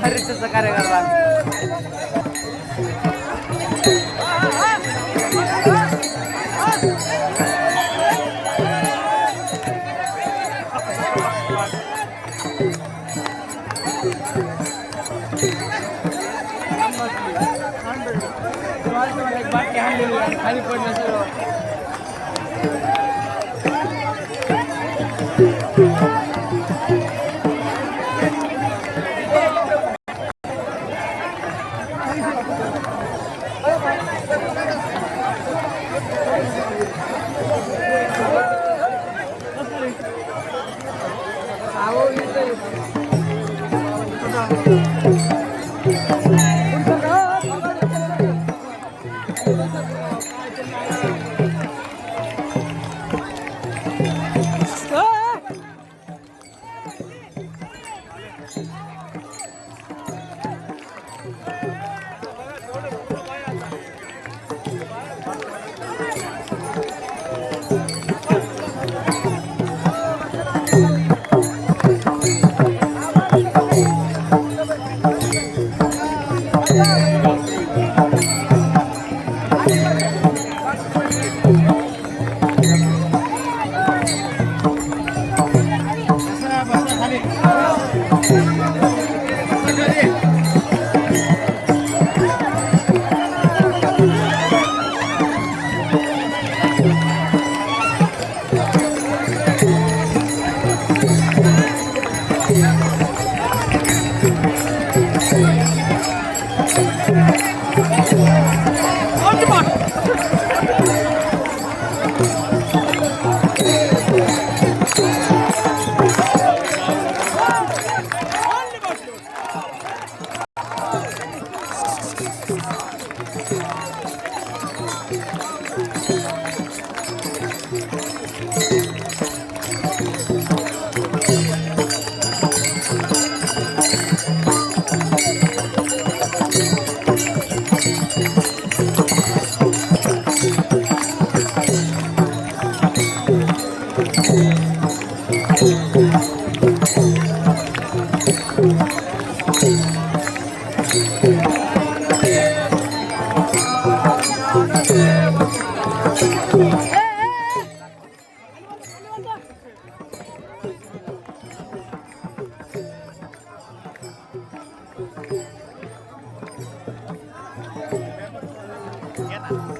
हरिश्चंद्र कार्यकर्ता बाकी आणलेली आणि खाली पडलं सगळं.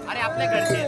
अरे आपल्या घरचे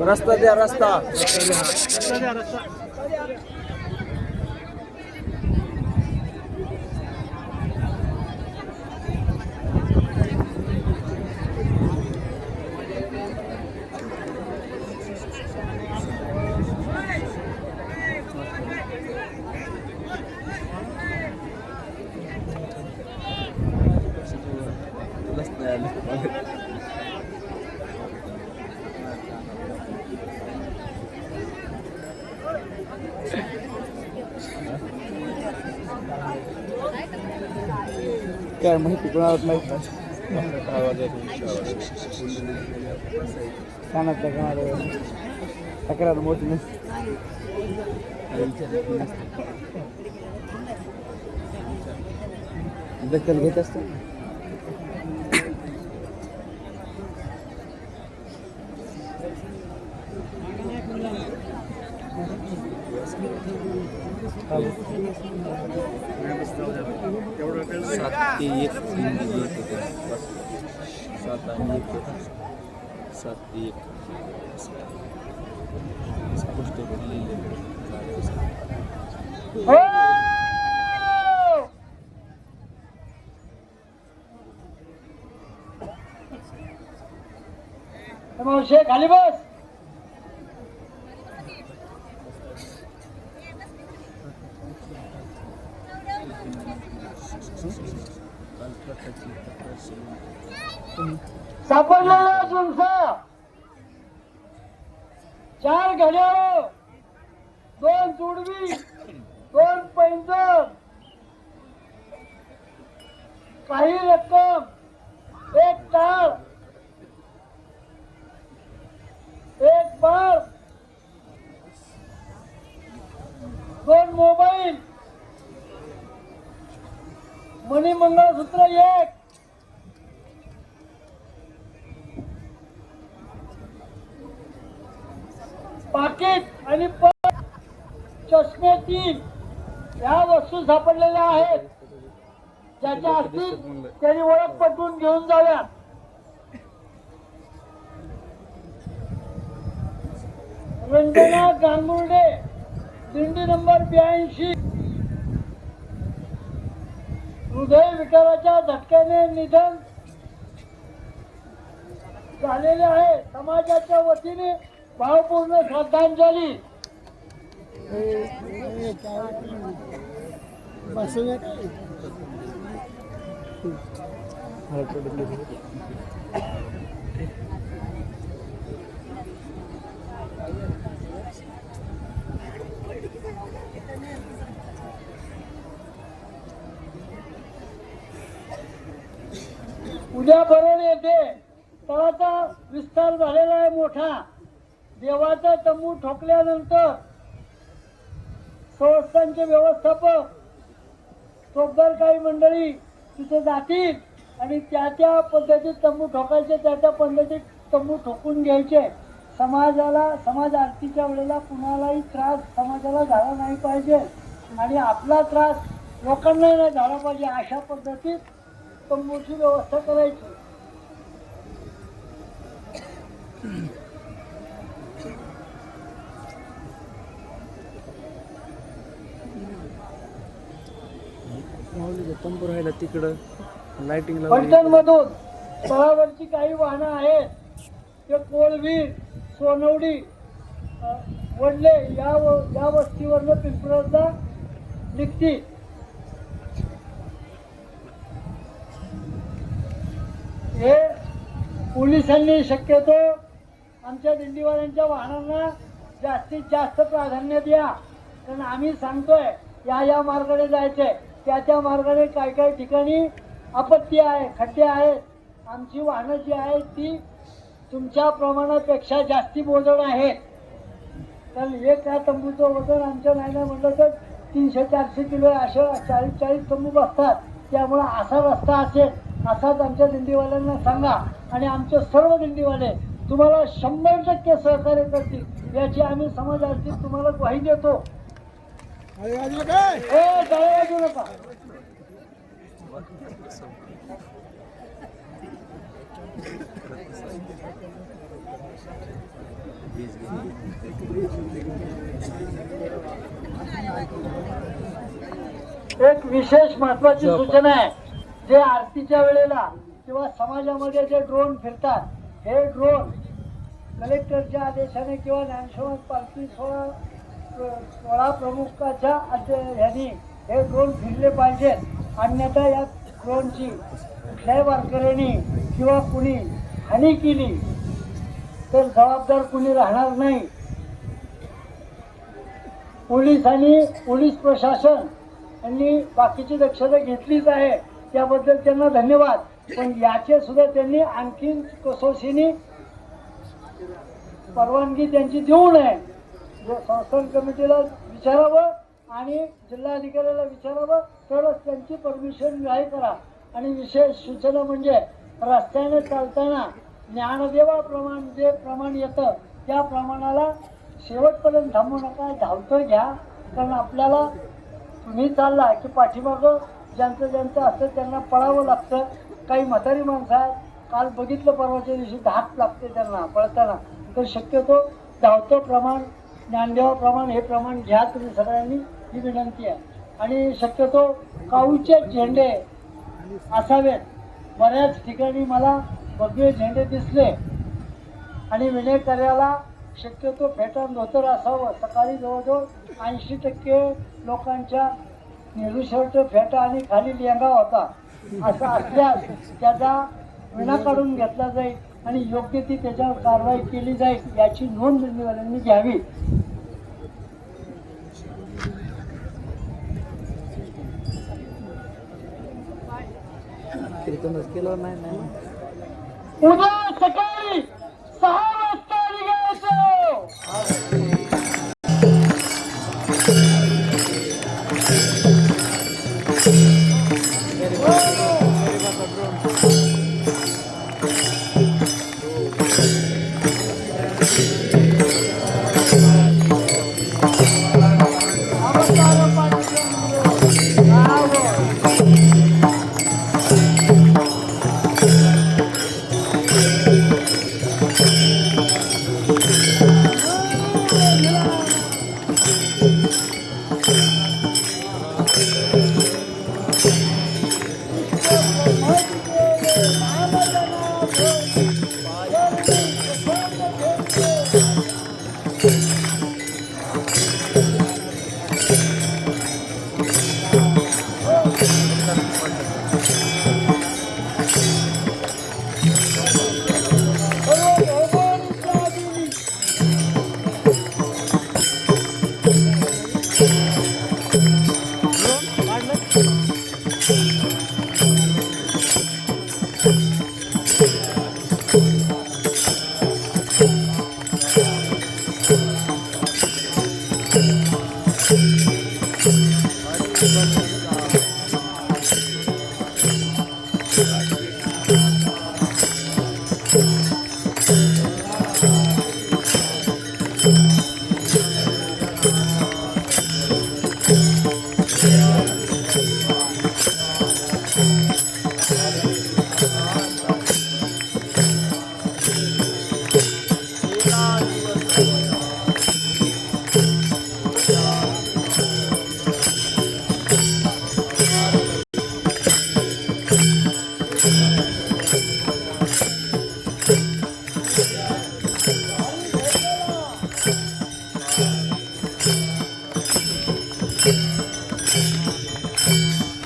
रस्ता द्या रस्ता. काय माहिती कोणाला माहित नाही. कानातल्या कानाला तक्रार मोठी नसते. दखल घेत असते. शेख खाली बस. सापडलेला सुनसा 4 घड्याळ, 2 जुडवी, 2 पैंजण, काही रक्कम, 1 टाळ, 1 बार, 2 मोबाईल, मणी मंगळसूत्र 1, पाकिट आणि चष्मे 3 या वस्तू सापडलेल्या आहेत. ज्याच्या असतील त्यांनी ओळख पटवून घेऊन जाव्या. रंजना गांगुर्डे, दिंडी नंबर 82, हृदय विकाराच्या झटक्याने निधन झालेले आहे. समाजाच्या वतीने भावपूर्ण श्रद्धांजली. उद्या बरोड येथे तळाचा विस्तार झालेला आहे मोठा. देवाचा तंबू ठोकल्यानंतर संस्थांचे व्यवस्थापक चोपदार काही मंडळी तिथे जातील आणि त्या पद्धतीत तंबू ठोकायचे, त्या पद्धतीत तंबू ठोकून घ्यायचे. समाज आरतीच्या वेळेला कुणालाही त्रास समाजाला झाला नाही पाहिजे आणि आपला त्रास लोकांना नाही झाला पाहिजे अशा पद्धतीत तंबूची व्यवस्था करायची. तंबू राहिला तिकडं लाइटिंग मधून तळावरची काही वाहनं आहेत ते कोळवीर, सोनवडी, वडले या वस्तीवरनं पिंपळाला निघतील. हे पोलिसांनी शक्यतो आमच्या दिंडीवाल्यांच्या वाहनांना जास्तीत जास्त प्राधान्य द्या. कारण आम्ही सांगतोय या मार्गाने जायचंय, त्या मार्गाने काही ठिकाणी आपत्ती आहे, खड्डे आहेत. आमची वाहनं जी आहेत ती तुमच्या प्रमाणापेक्षा जास्ती बोजड आहेत. तर एका तंबूचं वजन आमच्या नाही म्हणलं तर 300-400 किलो अशा 40-40 तंबू बसतात. त्यामुळे असा रस्ता असेल असाच आमच्या दिंडीवाल्यांना सांगा आणि आमचे सर्व दिंडीवाले तुम्हाला 100% सहकार्य करतील याची आम्ही समाजातील तुम्हाला ग्वाही देतो. टाळ्या वाजवू नका. एक विशेष महत्वाची सूचना आहे. जे आरतीच्या वेळेला किंवा समाजामध्ये जे ड्रोन फिरतात, हे ड्रोन कलेक्टरच्या आदेशाने किंवा ज्ञानशोध पालखी सोहळा प्रमुखाच्या ह्यानी हे ड्रोन फिरले पाहिजेत. अन्यथा या ड्रोनची कुठल्याही वारकऱ्यांनी किंवा कुणी हानी केली तर जबाबदार कुणी राहणार नाही. पोलीस प्रशासन यांनी बाकीची दक्षता घेतलीच आहे, त्याबद्दल त्यांना धन्यवाद. पण याचे सुद्धा त्यांनी आणखीन कसोशीने परवानगी त्यांची देऊ नये. संस्थान कमिटीला विचारावं आणि जिल्हाधिकाऱ्याला विचारावं तरच त्यांची परमिशन जाहीर करा. आणि विशेष सूचना म्हणजे रस्त्याने चालताना ज्ञानदेवाप्रमाण जे प्रमाण येतं त्या प्रमाणाला शेवटपर्यंत थांबू नका, धावतं घ्या. कारण आपल्याला तुम्ही चालला की पाठीमागं ज्यांचं असतं त्यांना पळावं लागतं. काही म्हातारी माणसं आहेत, काल बघितलं परवाच्या दिवशी धाक लागते त्यांना पळताना. तर शक्यतो धावतं प्रमाण ज्ञानदेवाप्रमाण हे प्रमाण घ्या तुम्ही सगळ्यांनी, ही विनंती आहे. आणि शक्यतो काऊचे झेंडे असावेत. बऱ्याच ठिकाणी मला भगवे झेंडे दिसले. आणि विनेकऱ्याला शक्यतो फेटान धोतर असावं. सकाळी जवळजवळ 80% लोकांच्या नेहरू शर्ट फेटा आणि खाली लेंगा होता. असं असल्यास त्याचा विना काढून घेतला जाईल आणि योग्य ती त्याच्यावर कारवाई केली जाईल याची नोंद दिंडीवाल्यांनी घ्यावी. उद्या सकाळी 6 वाजता निघायचं.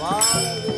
Wow.